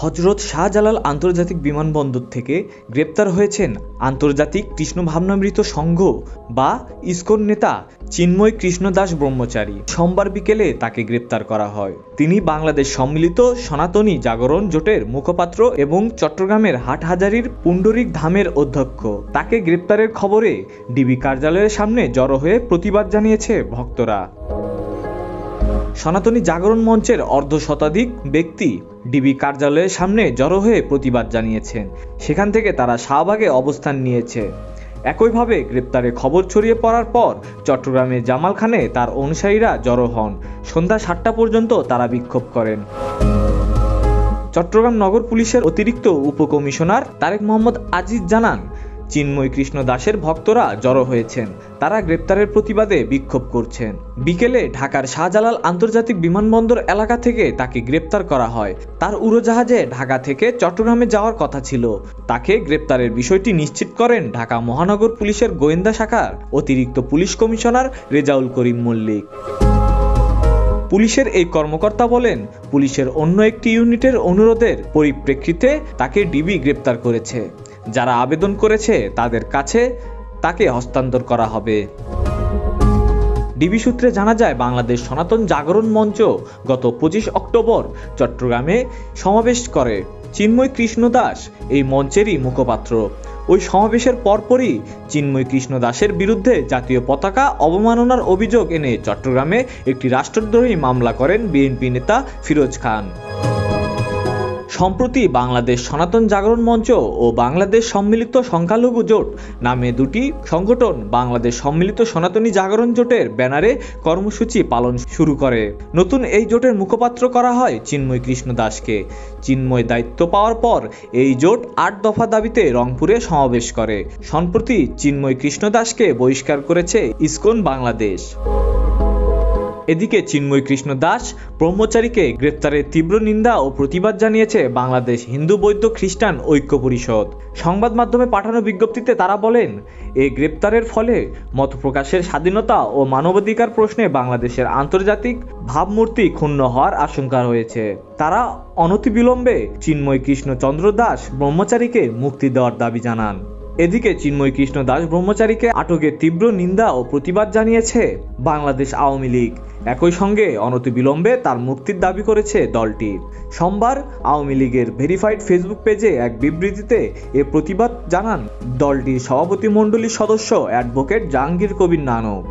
হযরত শাহজালাল আন্তর্জাতিক বিমানবন্দর থেকে গ্রেপ্তার হয়েছেন আন্তর্জাতিক কৃষ্ণ ভাবনামৃত সংঘ বা ইসকন নেতা চিন্ময় কৃষ্ণ দাস ব্রহ্মচারী। সোমবার বিকেলে তাকে গ্রেপ্তার করা হয়। তিনি বাংলাদেশ সম্মিলিত সনাতনী জাগরণ জোটের মুখপাত্র এবং চট্টগ্রামের হাটহাজারীর পুণ্ডরিক ধামের অধ্যক্ষ। তাকে গ্রেপ্তারের খবরে ডিবি কার্যালয়ের সামনে জড়ো হয়ে প্রতিবাদ জানিয়েছে ভক্তরা। সনাতনী জাগরণ মঞ্চের অর্ধশতাধিক ব্যক্তি ডিবি কার্যালয়ের সামনে জড়ো হয়ে প্রতিবাদ জানিয়েছেন। সেখান থেকে তারা শাহবাগে অবস্থান নিয়েছে। একইভাবে গ্রেপ্তারের খবর ছড়িয়ে পড়ার পর চট্টগ্রামের জামালখানে তার অনুসারীরা জড়ো হন। সন্ধ্যা ৭টা পর্যন্ত তারা বিক্ষোভ করেন। চট্টগ্রাম নগর পুলিশের অতিরিক্ত উপকমিশনার তারেক মোহাম্মদ আজিজ জানান, চিন্ময় কৃষ্ণ দাসের ভক্তরা জড়ো হয়েছেন। তারা গ্রেপ্তারের প্রতিবাদে বিক্ষোভ করছেন। বিকেলে ঢাকার শাহজালাল আন্তর্জাতিক বিমানবন্দর এলাকা থেকে তাকে গ্রেপ্তার করা হয়। তার উড়োজাহাজে ঢাকা থেকে চট্টগ্রামে যাওয়ার কথা ছিল। তাকে গ্রেপ্তারের বিষয়টি নিশ্চিত করেন ঢাকা মহানগর পুলিশের গোয়েন্দা শাখার অতিরিক্ত পুলিশ কমিশনার রেজাউল করিম মল্লিক। পুলিশের এই কর্মকর্তা বলেন, পুলিশের অন্য একটি ইউনিটের অনুরোধের পরিপ্রেক্ষিতে তাকে ডিবি গ্রেপ্তার করেছে। যারা আবেদন করেছে তাদের কাছে তাকে হস্তান্তর করা হবে। ডিবি সূত্রে জানা যায়, বাংলাদেশ সনাতন জাগরণ মঞ্চ গত 25 অক্টোবর চট্টগ্রামে সমাবেশ করে। চিন্ময় কৃষ্ণ দাস এই মঞ্চেরই মুখপাত্র। ওই সমাবেশের পরপরই চিন্ময় কৃষ্ণ দাসের বিরুদ্ধে জাতীয় পতাকা অবমাননার অভিযোগ এনে চট্টগ্রামে একটি রাষ্ট্রদ্রোহী মামলা করেন বিএনপি নেতা ফিরোজ খান। সম্প্রতি বাংলাদেশ সনাতন জাগরণ মঞ্চ ও বাংলাদেশ সম্মিলিত সংখ্যালঘু জোট নামে দুটি সংগঠন বাংলাদেশ সম্মিলিত সনাতনী জাগরণ জোটের ব্যানারে কর্মসূচি পালন শুরু করে। নতুন এই জোটের মুখপাত্র করা হয় চিন্ময় কৃষ্ণ দাসকে। চিন্ময় দায়িত্ব পাওয়ার পর এই জোট 8 দফা দাবিতে রংপুরে সমাবেশ করে। সম্প্রতি চিন্ময় কৃষ্ণ দাসকে বহিষ্কার করেছে ইসকন বাংলাদেশ। এদিকে চিন্ময় কৃষ্ণ দাস ব্রহ্মচারীকে গ্রেপ্তারের তীব্র নিন্দা ও প্রতিবাদ জানিয়েছে বাংলাদেশ হিন্দু বৌদ্ধ খ্রিস্টান ঐক্য পরিষদ। সংবাদ মাধ্যমে পাঠানো বিজ্ঞপ্তিতে তারা বলেন, এই গ্রেপ্তারের ফলে মত প্রকাশের স্বাধীনতা ও মানবাধিকার প্রশ্নে বাংলাদেশের আন্তর্জাতিক ভাবমূর্তি ক্ষুণ্ণ হওয়ার আশঙ্কা রয়েছে। তারা অনতিবিলম্বে চিন্ময় কৃষ্ণ চন্দ্র দাস ব্রহ্মচারীকে মুক্তি দেওয়ার দাবি জানান। এদিকে চিন্ময় কৃষ্ণ দাস ব্রহ্মচারীকে আটকের তীব্র নিন্দা ও প্রতিবাদ জানিয়েছে বাংলাদেশ আওয়ামী লীগ। একই সঙ্গে অনতিবিলম্বে তার মুক্তির দাবি করেছে দলটি। সোমবার আওয়ামী লীগের ভেরিফাইড ফেসবুক পেজে এক বিবৃতিতে এ প্রতিবাদ জানান দলটির সভাপতি মণ্ডলীর সদস্য অ্যাডভোকেট জাহাঙ্গীর কবির নানক।